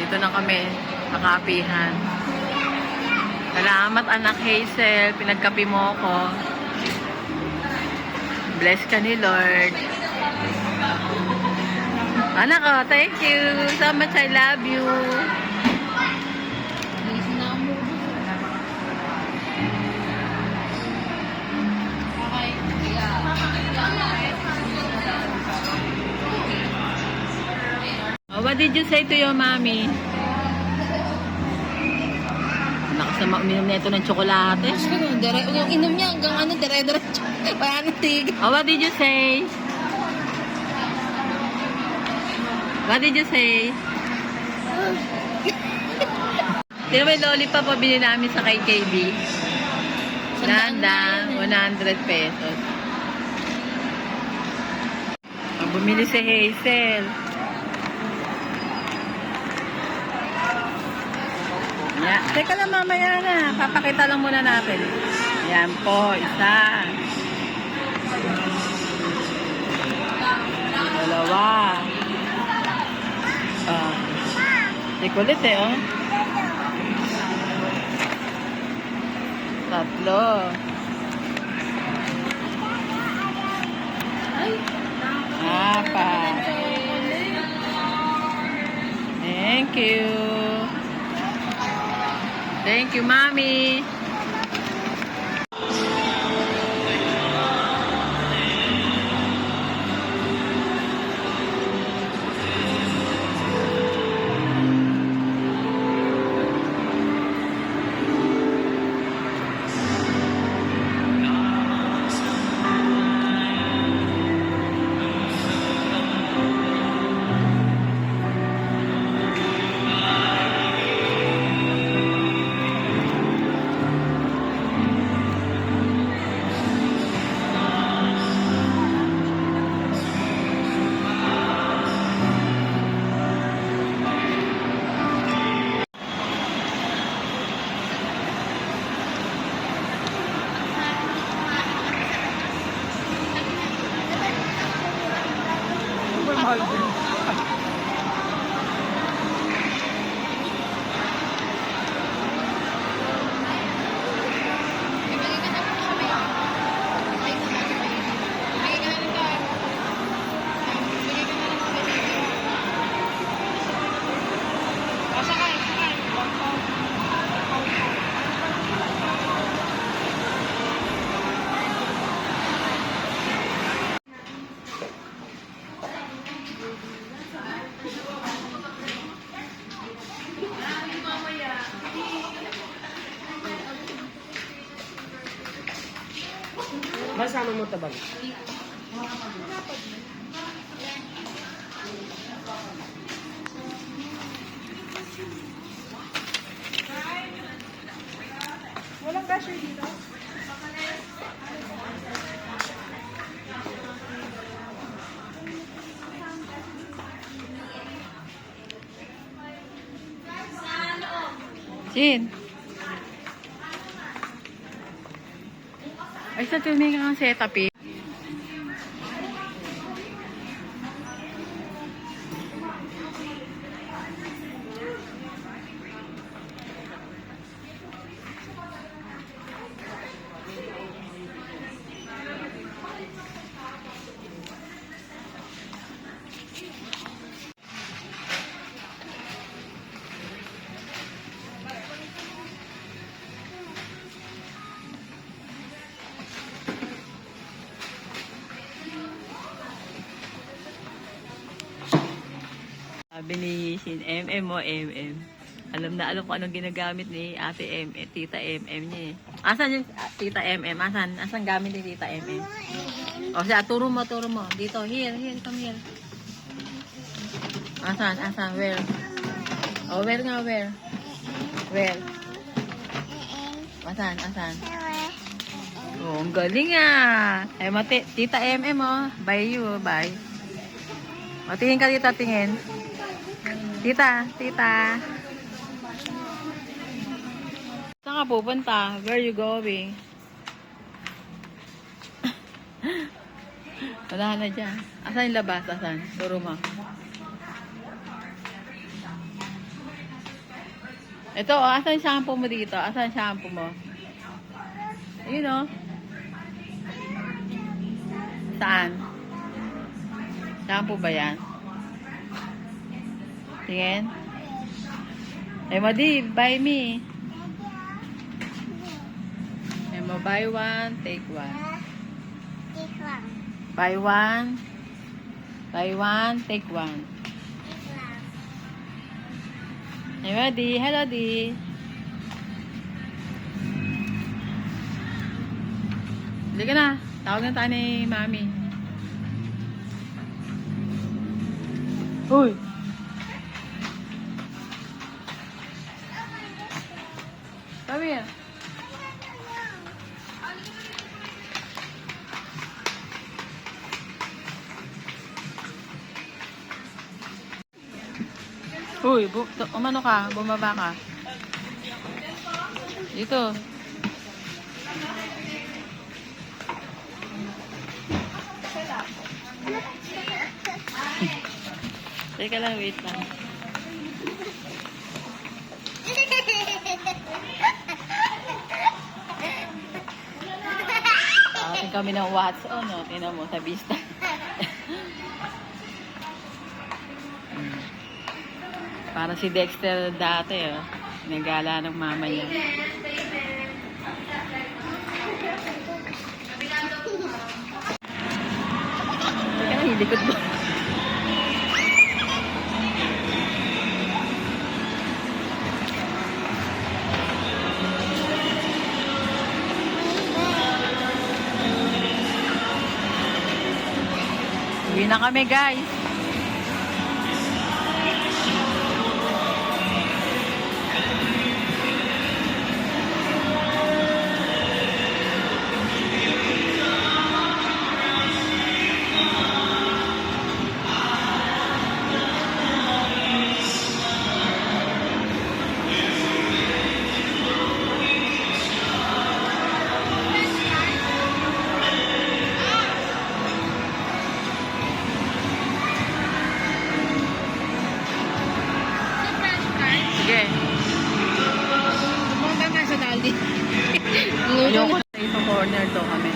Dito na kami, nakapihan. Salamat anak Hazel, pinagkapi mo ko. Bless ka ni Lord. Anak ko, thank you so much, I love you. Oh, what did you say to your mommy? Lakas na uminom na ito ng tsokolate. Yung inom niya hanggang ano, dire-diretso. Wala nang tigil. Oh, what did you say? What did you say? Sino may lollipop pa binili namin sa KKB? Nanda, 100 pesos. Oh, bumili si Hazel. Yeah. Teka lang mamaya na. Papakita lang muna natin. Yan po, isa. Dalawa. Kulit eh, oh. Tatlo. Apat. Thank you. Thank you, Mommy. Masama mo tabag. Walang cashier dito? Jin. Ay, sa tumingin ka ng setup eh. Sabi ni Shin, MM o MM. Alam na alam ko anong ginagamit ni Ate MM, Tita MM niya eh. Asan yung Tita MM? Asan gamit ni Tita MM? O siya, turo mo. Dito, here, come here. Asan, where? O, where nga, where? Where? Asan? Oh, ang galing ah. Eh, Tita MM oh. Bye you, bye. O, tingin ka dito, tingin. Tita. Saan ka pupunta? Where are you going? Wala na dyan. Asan yung labas? Asan? Turo mo. Ito, oh, asan yung shampoo mo dito? Asan yung shampoo mo? Ayun, oh. Saan? Shampoo ba yan? Tingin. Madi, buy me. Buy one, take one. Buy one. Buy one, take one. Di. Hello, Di. Hindi ka na. Tawag na tayo ni Mami. Uy! Come here. Uy, umano ka, bumaba ka. Dito. Teka lang, wait lang. Ating kami ng what's on, no? Tingnan mo, sa vista. Para si Dexter dati, oh. Nagala ng mama niya. Teka lang, hilikod mo. Uwi na kami, guys. Sige. Pumunta ka sa Daldi. Ayoko na sa corner to kami.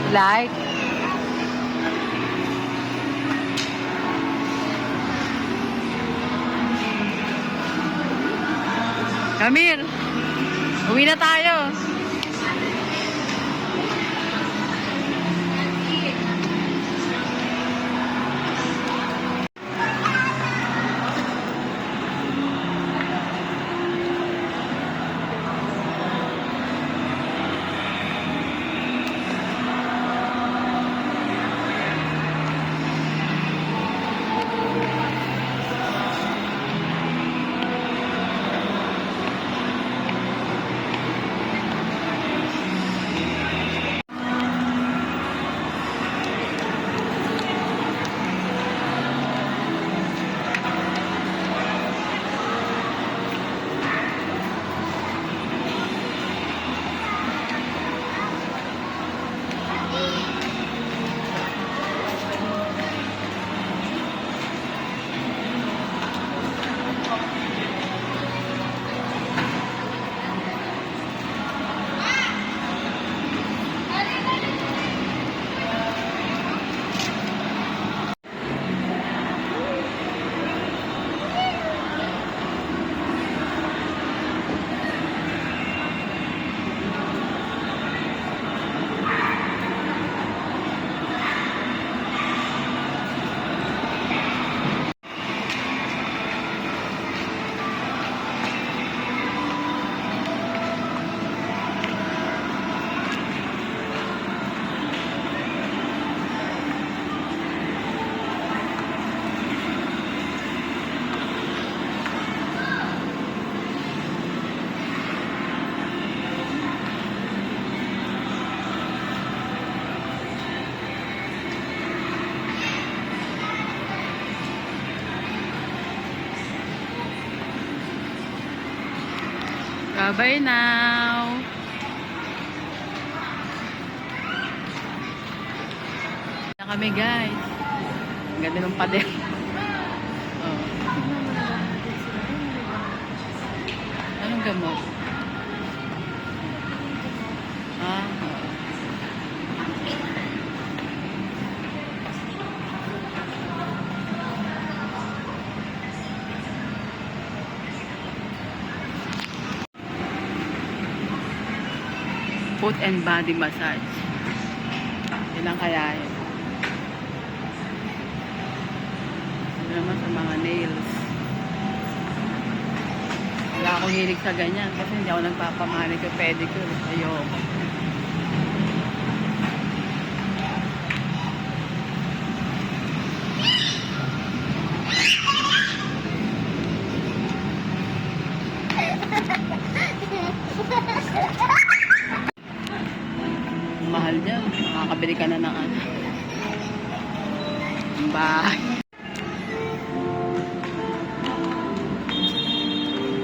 Like? Kamir, uwi na tayo. Bye now. Na kami guys. Ang ganda ng pader. Oh. Anong gamot? Ah. Foot and body massage. Yun ang kaya yun. Yun naman sa mga nails. Wala akong hilig sa ganyan kasi hindi ako nagpapamanicure pedicure. Ayoko. Mahal niya. Makakabili ka na ng ano. Bahay.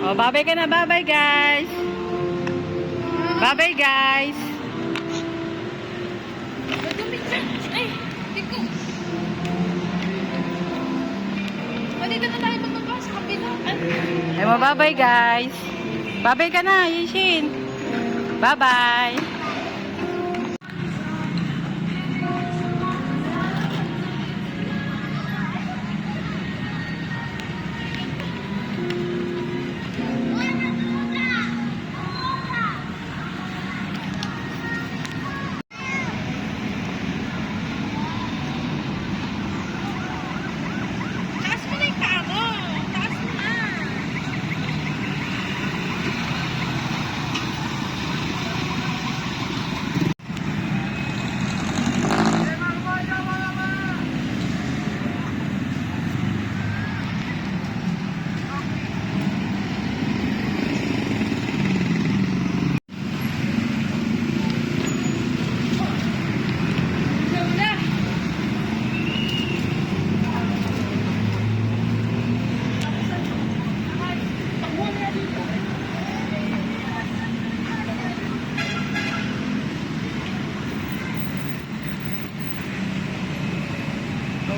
Oh, bye-bye ka na. Bye-bye, guys. Bye-bye, guys. Ay, tiko. Dito na tayo bababa sa kabila. Ay mo, bye-bye, guys. Bye-bye ka na, Yishin. Bye-bye. Taas mo na yung kamo. Taas mo na.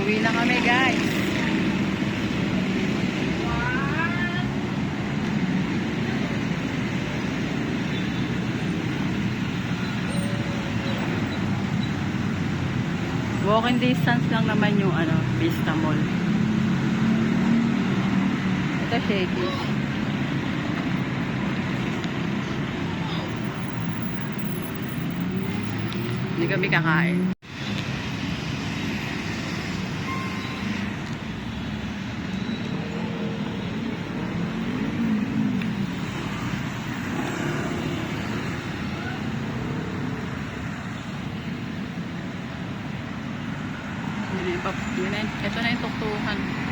Uwi na kami, guys. Walking distance lang naman yung Vista Mall. Ito, Shakey's. Hindi kami kakain. Ito na yung tuktukan.